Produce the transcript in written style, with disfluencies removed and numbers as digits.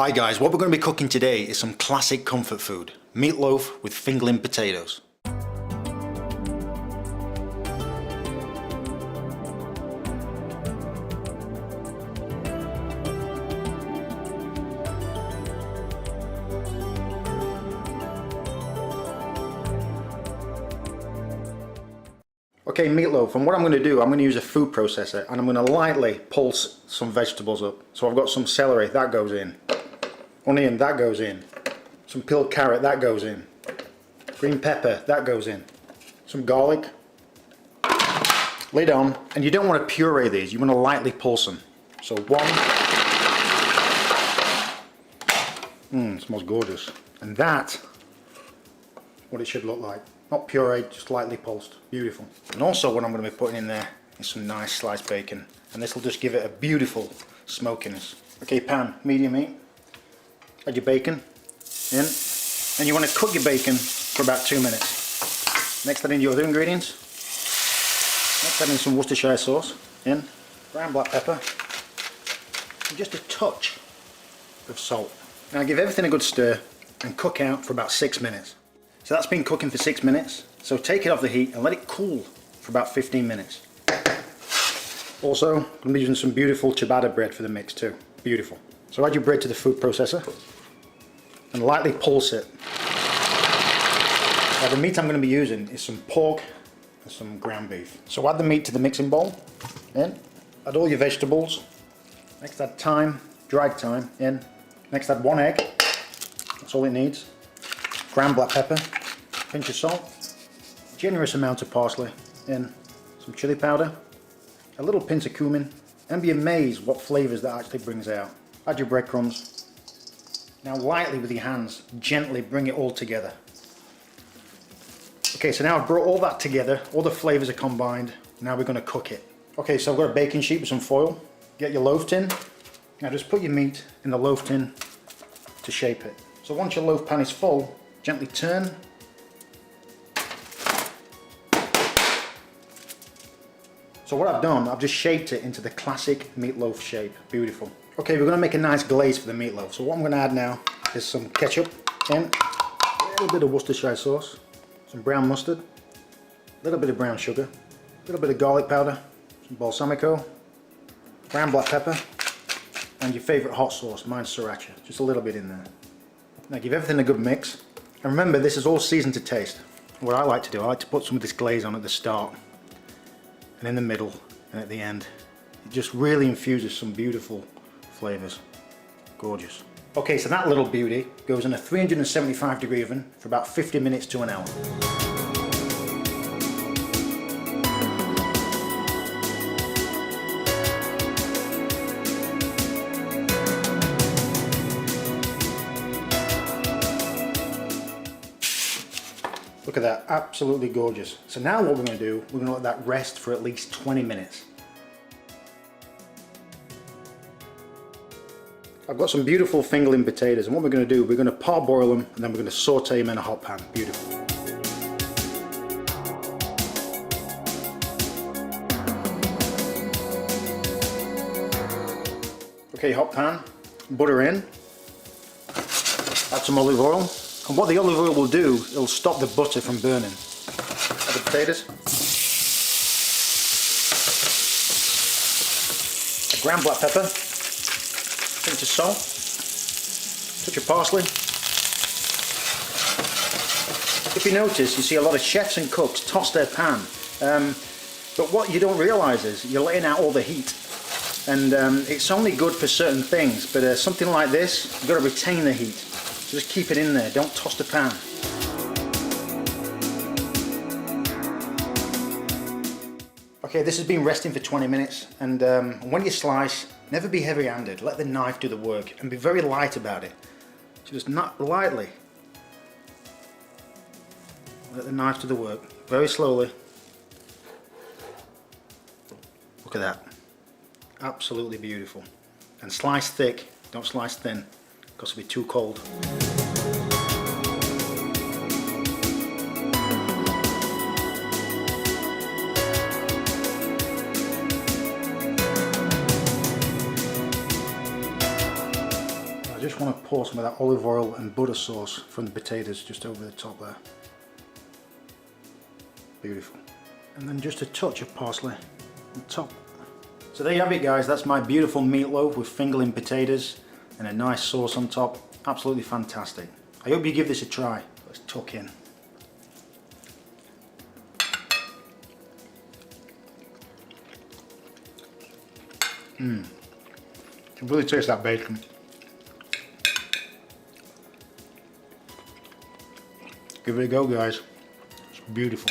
Hi guys, what we're going to be cooking today is some classic comfort food, meatloaf with fingerling potatoes. Okay, meatloaf, and what I'm going to do, I'm going to use a food processor and I'm going to lightly pulse some vegetables up. So I've got some celery, that goes in. Onion, that goes in. Some peeled carrot, that goes in. Green pepper, that goes in. Some garlic. Lid on, and you don't want to puree these, you want to lightly pulse them. So one. It smells gorgeous. And that's what it should look like. Not pureed, just lightly pulsed. Beautiful. And also what I'm going to be putting in there is some nice sliced bacon. And this will just give it a beautiful smokiness. Okay, pan, medium heat. Add your bacon in. And you want to cook your bacon for about 2 minutes. Next add in your other ingredients. Next add in some Worcestershire sauce in. Ground black pepper. And just a touch of salt. Now give everything a good stir and cook out for about 6 minutes. So that's been cooking for 6 minutes. So take it off the heat and let it cool for about 15 minutes. Also, I'm going to be using some beautiful ciabatta bread for the mix too. Beautiful. So add your bread to the food processor and lightly pulse it. Now the meat I'm going to be using is some pork and some ground beef. So add the meat to the mixing bowl in. Add all your vegetables. Next add thyme, dried thyme in. Next add 1 egg. That's all it needs. Ground black pepper. Pinch of salt, generous amount of parsley in, some chili powder, a little pinch of cumin, and be amazed what flavours that actually brings out. Add your breadcrumbs. Now lightly with your hands, gently bring it all together. Okay, so now I've brought all that together, all the flavours are combined, now we're going to cook it. Okay, so I've got a baking sheet with some foil, get your loaf tin, now just put your meat in the loaf tin to shape it. So once your loaf pan is full, gently turn. So what I've done, I've just shaped it into the classic meatloaf shape. Beautiful. Okay, we're going to make a nice glaze for the meatloaf. So what I'm going to add now is some ketchup in, a little bit of Worcestershire sauce, some brown mustard, a little bit of brown sugar, a little bit of garlic powder, some balsamico, ground black pepper, and your favourite hot sauce, mine's sriracha, just a little bit in there. Now give everything a good mix. And remember, this is all seasoned to taste. What I like to do, I like to put some of this glaze on at the start, and in the middle, and at the end. It just really infuses some beautiful flavours. Gorgeous. Okay, so that little beauty goes in a 375-degree oven for about 50 minutes to an hour. Look at that, absolutely gorgeous. So now what we're going to do, we're going to let that rest for at least 20 minutes. I've got some beautiful fingerling potatoes, and what we're going to do, we're going to parboil them and then we're going to saute them in a hot pan. Beautiful. Okay, hot pan, butter in, add some olive oil. And what the olive oil will do, it'll stop the butter from burning. Add the potatoes. A ground black pepper. Pinch of salt. Touch of parsley. If you notice, you see a lot of chefs and cooks toss their pan. But what you don't realise is you're letting out all the heat. And it's only good for certain things, but something like this, you've got to retain the heat. So just keep it in there, don't toss the pan. Okay, this has been resting for 20 minutes, and when you slice, never be heavy-handed, let the knife do the work, and be very light about it. So just not lightly. Let the knife do the work, very slowly. Look at that, absolutely beautiful. And slice thick, don't slice thin, because it'll be too cold. just want to pour some of that olive oil and butter sauce from the potatoes just over the top there. Beautiful. And then just a touch of parsley on top. So there you have it, guys. That's my beautiful meatloaf with fingerling potatoes and a nice sauce on top. Absolutely fantastic. I hope you give this a try. Let's tuck in. You can really taste that bacon. Give it a go, guys. It's beautiful.